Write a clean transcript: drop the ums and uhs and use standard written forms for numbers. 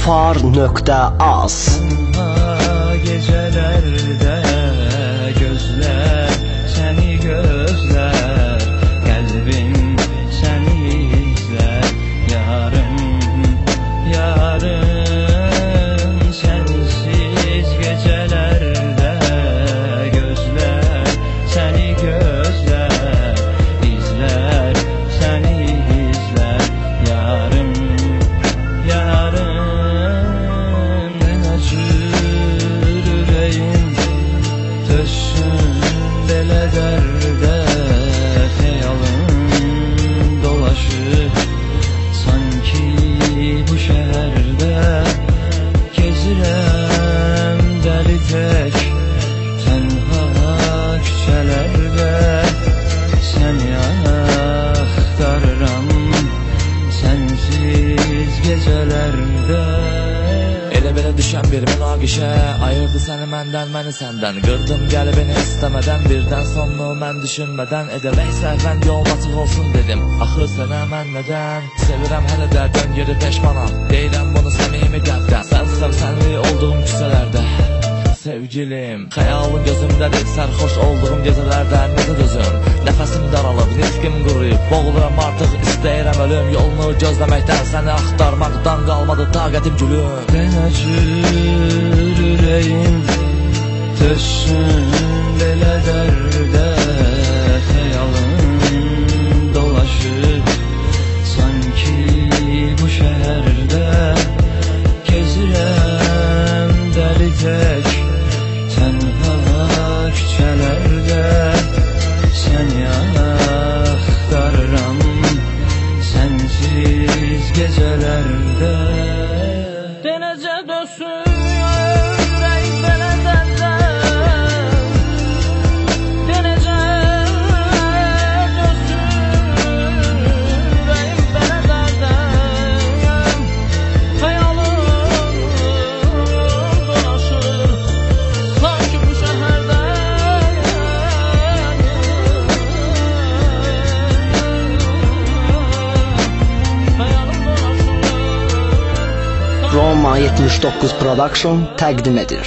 far.az. Gecelerde gözler seni gözler, kalbim seni izler, yarım yarım sensiz gecelerde gözler seni gözler, izler seni izler, yarım yarım yüreğim taşın dele derde, hayalım dolaşır sanki bu şehirde, gezirem deli tek tenha küçelerde, seni axtarıram sensiz gecelerde. Elə belə düşən bir münaqişə ayırdı səni məndən, məni səndən. Qırdım qəlbini istəmədən, birdən sonunu mən düşünmədən. Edəmək səhvən yol açıq olsun dedim, axı sənə mən nədən? Sevirəm hələ də dön geri peşmanam, deyirəm bunu səmimi qəlbdən. Sənli olduğum küçələrdə sevgilim, xəyalın gözümdədir, sərxoş olduğum gecələrdə necə dözüm? Nəfəsim daralıb, nitqim quruyub, boğuluram artıq, istəyirəm ölüm. Yolunu gözləməkdən, səni axtarmaqdan qalmadı taqətim gülüm. Denəcür ürəyim taşın belə dərdə, xəyalım dolaşır sanki bu şəhərdə, gezirəm dəli tək tenha küçələrdə, səni axtarıram sensiz gecelərdə. Denəcə dönsün ürəyim belə dəndən, denəcə dönsün ürəyim belə dəndən, xəyalım dolaşır sanki bu şəhərdə, xəyalım dolaşır. Roma 79 Production təqdim edir.